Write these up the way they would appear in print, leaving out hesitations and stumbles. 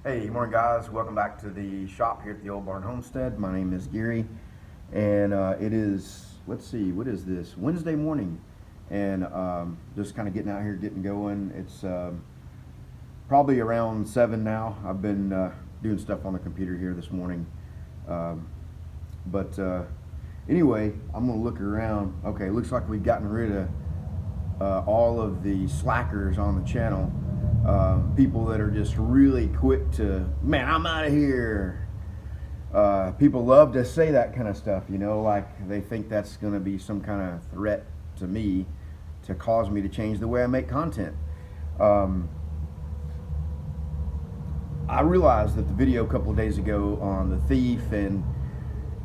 Hey, good morning, guys. Welcome back to the shop here at the Oldbarn Homestead. My name is Gary, and it is, let's see, what is this? Wednesday morning, and just kind of getting out here, getting going. It's probably around 7 now. I've been doing stuff on the computer here this morning. But anyway, I'm going to look around. Okay, looks like we've gotten rid of all of the slackers on the channel. People that are just really quick to, man, I'm out of here. People love to say that kind of stuff, you know, like they think that's going to be some kind of threat to me to cause me to change the way I make content. I realized that the video a couple of days ago on the thief and,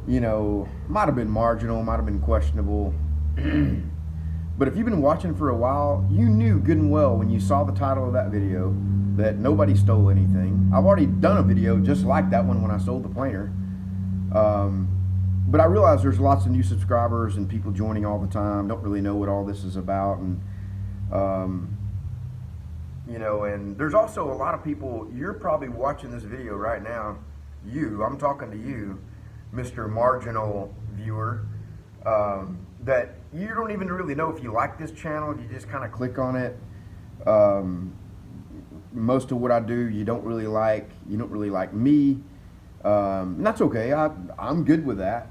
you know, might have been marginal, might have been questionable. But if you've been watching for a while, you knew good and well when you saw the title of that video that nobody stole anything. I've already done a video just like that one when I sold the planer. But I realize there's lots of new subscribers and people joining all the time, don't really know what all this is about. And, you know, and there's also a lot of people, you're probably watching this video right now. I'm talking to you, Mr. Marginal Viewer, that you don't even really know if you like this channel. You just kind of click on it. Most of what I do you don't really like. You don't really like me, and that's okay. I'm good with that.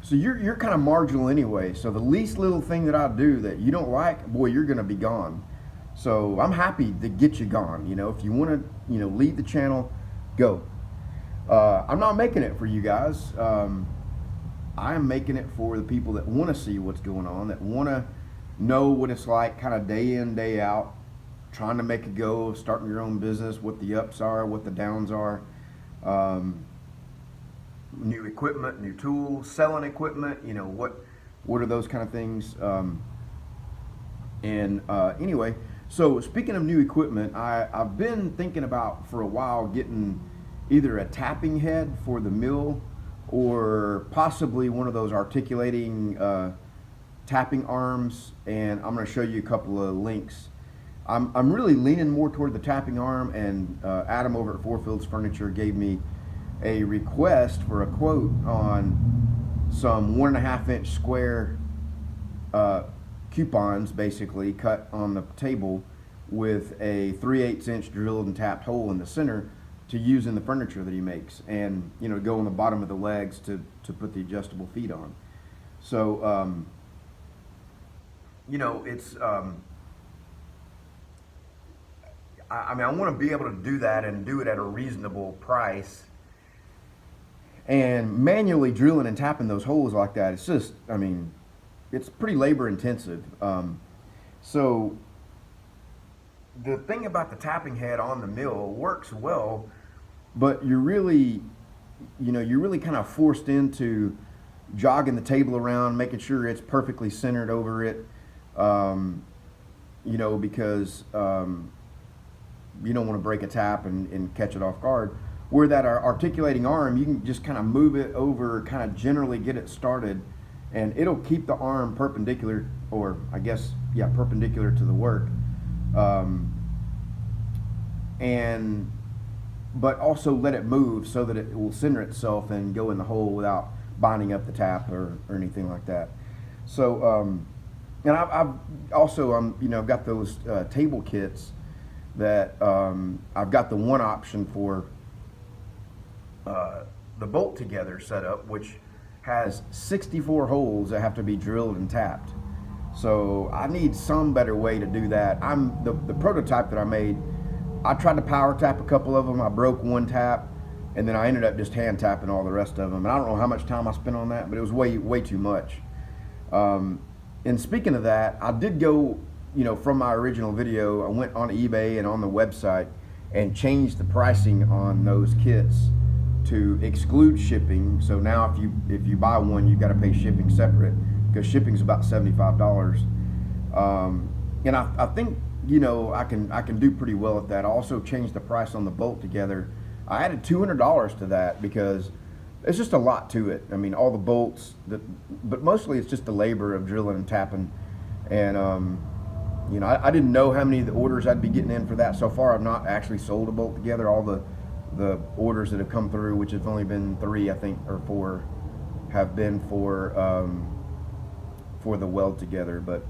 So you're kind of marginal anyway. So the least little thing that I do that you don't like, boy, you're gonna be gone. So I'm happy to get you gone. You know, if you want to, you know, leave the channel, go. I'm not making it for you guys. I am making it for the people that want to see what's going on, that want to know what it's like kind of day in, day out, trying to make a go of starting your own business, what the ups are, what the downs are, new equipment, new tools, selling equipment, you know, what are those kind of things. Anyway, so speaking of new equipment, I've been thinking about for a while getting either a tapping head for the mill or possibly one of those articulating tapping arms, and I'm going to show you a couple of links. I'm really leaning more toward the tapping arm, and Adam over at Four Fields Furniture gave me a request for a quote on some 1.5 inch square coupons, basically cut on the table with a 3/8 inch drilled and tapped hole in the center to use in the furniture that he makes, and you know, go on the bottom of the legs to put the adjustable feet on. So you know, it's I mean, I want to be able to do that and do it at a reasonable price. And manually drilling and tapping those holes like that, it's just, I mean, it's pretty labor intensive. So the thing about the tapping head on the mill works well, but you're really, you know, you're really kind of forced into jogging the table around, making sure it's perfectly centered over it, you know, because you don't want to break a tap and catch it off guard. Where that articulating arm, you can just kind of move it over, kind of generally get it started, and it'll keep the arm perpendicular, or I guess, yeah, perpendicular to the work. But also let it move so that it will center itself and go in the hole without binding up the tap or anything like that. So, and I've also, you know, I've got those table kits that I've got the one option for the bolt together setup, which has 64 holes that have to be drilled and tapped. So I need some better way to do that. The prototype that I made, I tried to power tap a couple of them. I broke one tap, and then I ended up just hand tapping all the rest of them. And I don't know how much time I spent on that, but it was way too much. And speaking of that, I did go, you know, from my original video, I went on eBay and on the website and changed the pricing on those kits to exclude shipping. So now if you buy one, you've got to pay shipping separate, because shipping's about $75. And I think, you know, I can do pretty well at that. I also changed the price on the bolt together. I added $200 to that because it's just a lot to it. I mean, all the bolts, but mostly it's just the labor of drilling and tapping. And You know, I didn't know how many of the orders I'd be getting in for that. So far, I've not actually sold a bolt together. All the orders that have come through, which have only been 3, I think, or 4, have been for the weld together. But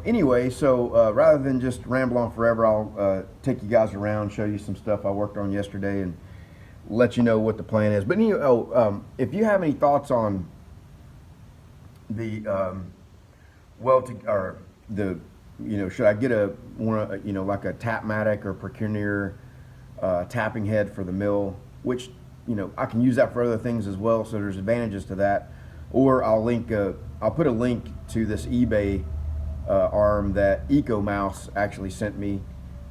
anyway, so rather than just ramble on forever, I'll take you guys around, show you some stuff I worked on yesterday, and let you know what the plan is. But if you have any thoughts on the or the, should I get like a Tapmatic or Precunier tapping head for the mill, which, I can use that for other things as well. So there's advantages to that. Or I'll put a link to this eBay arm that Eco Mouse actually sent me,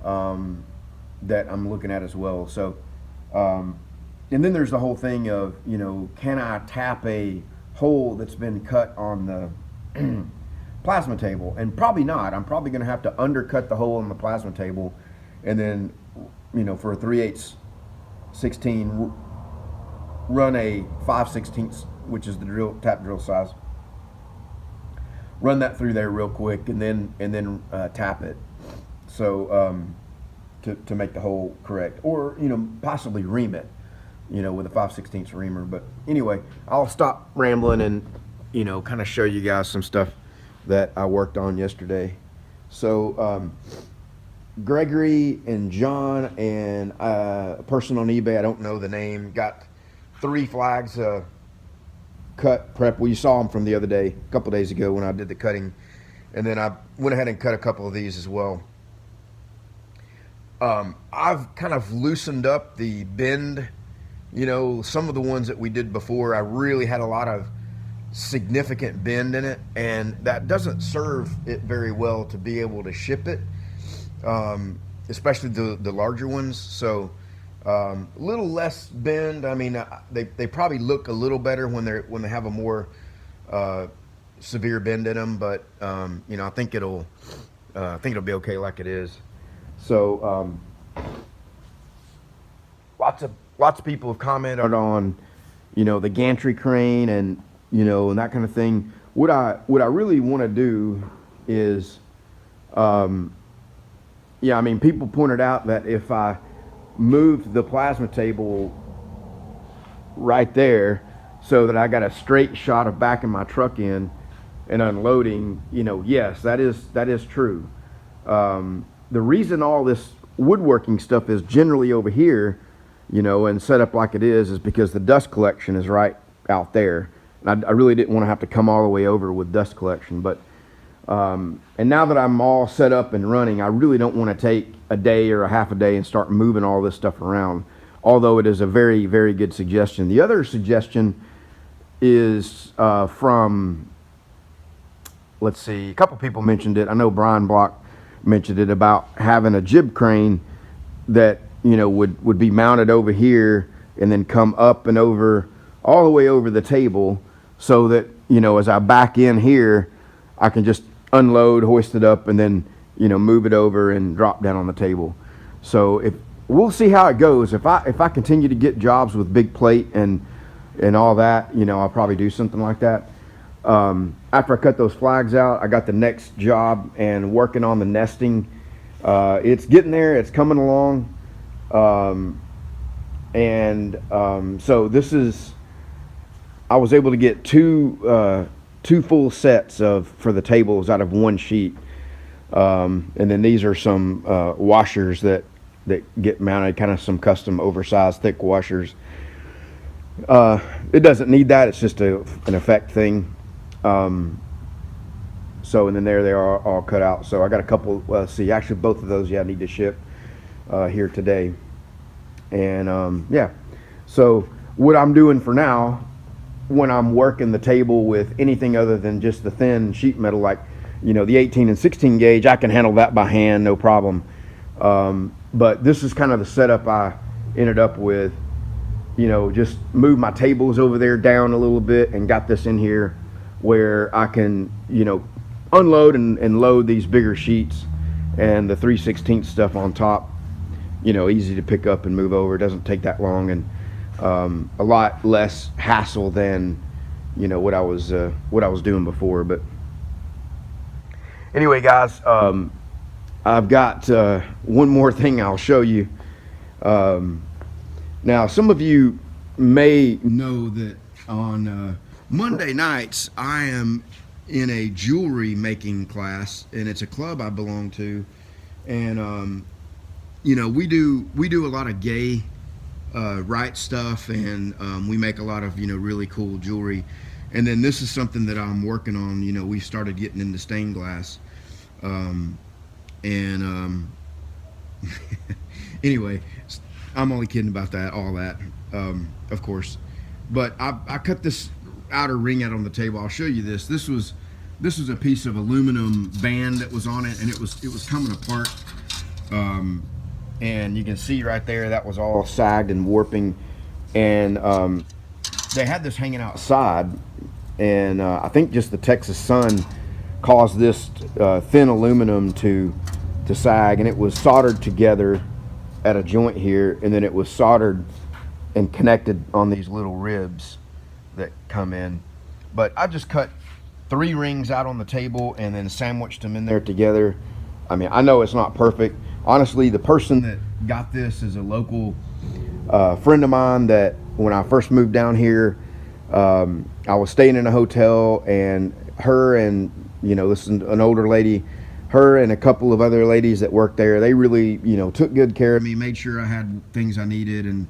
that I'm looking at as well. So, and then there's the whole thing of, can I tap a hole that's been cut on the plasma table? And probably not. I'm probably going to have to undercut the hole in the plasma table, and then, for a 3/8 16, run a 5/16, which is the tap drill size. Run that through there real quick, and then tap it. So to make the hole correct, or possibly ream it, with a 5/16 reamer. But anyway, I'll stop rambling and kind of show you guys some stuff that I worked on yesterday. So Gregory and John and a person on eBay, I don't know the name, got 3 flags cut prep. Well, you saw them from the other day, a couple days ago when I did the cutting, and then I went ahead and cut a couple of these as well. I've kind of loosened up the bend. Some of the ones that we did before, I really had a lot of significant bend in it, and that doesn't serve it very well to be able to ship it, especially the larger ones. So a little less bend. I mean, they probably look a little better when they have a more severe bend in them, but I think it'll be okay like it is. So lots of people have commented on the gantry crane and and that kind of thing. What I really want to do is people pointed out that if I moved the plasma table right there so that I got a straight shot of backing my truck in and unloading, yes, that is true. The reason all this woodworking stuff is generally over here, and set up like it is because the dust collection is right out there. And I really didn't want to have to come all the way over with dust collection. But and now that I'm all set up and running, I really don't want to take a day or a half a day and start moving all this stuff around, although it is a very, very good suggestion. The other suggestion is from, let's see, a couple people mentioned it. I know Brian Block mentioned it about having a jib crane that would be mounted over here and then come up and over all the way over the table, so that as I back in here, I can just unload, hoist it up, and then move it over and drop down on the table. So we'll see how it goes. If I continue to get jobs with big plate and all that, I'll probably do something like that. After I cut those flags out, I got the next job and working on the nesting. It's getting there. It's coming along. So this is, I was able to get two full sets for the tables out of one sheet. And then these are some washers that get mounted, kind of some custom oversized thick washers. It doesn't need that. It's just an effect thing. And then there they are all cut out. So I got a couple, actually both of those, I need to ship here today. And so what I'm doing for now, when I'm working the table with anything other than just the thin sheet metal, like the 18 and 16 gauge, I can handle that by hand, no problem. But this is kind of the setup I ended up with. Just move my tables over there down a little bit and got this in here where I can unload and load these bigger sheets, and the 3/16 stuff on top, easy to pick up and move over. It doesn't take that long, and a lot less hassle than what I was doing before. But Anyway, guys, I've got one more thing I'll show you. Now, some of you may know that on Monday nights I am in a jewelry making class, and it's a club I belong to, and you know, we do a lot of gay right stuff, and we make a lot of, you know, really cool jewelry. And then this is something that I'm working on. You know, we started getting into stained glass, and anyway, I'm only kidding about that, all that, of course. But I cut this outer ring out on the table. I'll show you this. This was a piece of aluminum band that was on it, and it was coming apart. And you can see right there that was all sagged and warping, and they had this hanging outside, and I think just the Texas sun caused this thin aluminum to sag, and it was soldered together at a joint here, and then it was soldered and connected on these little ribs that come in. But I just cut 3 rings out on the table and then sandwiched them in there together. I mean, I know it's not perfect. Honestly, the person that got this is a local friend of mine that when I first moved down here, I was staying in a hotel, and her and, you know, this is an older lady, her and a couple of other ladies that worked there, they really, you know, took good care of me, made sure I had things I needed. And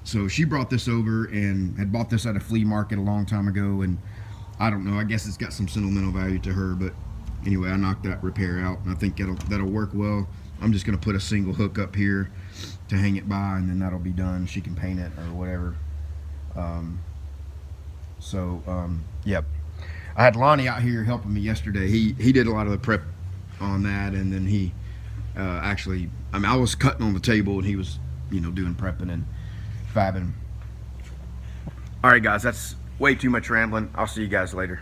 so she brought this over and had bought this at a flea market a long time ago, and I don't know, I guess it's got some sentimental value to her. But anyway, I knocked that repair out, and I think that'll work well. I'm just going to put a single hook up here to hang it by, and then that'll be done. She can paint it or whatever. Yep. I had Lonnie out here helping me yesterday. He did a lot of the prep on that, and then he actually, I mean, I was cutting on the table, and he was, you know, doing prepping and fabbing. All right, guys, that's way too much rambling. I'll see you guys later.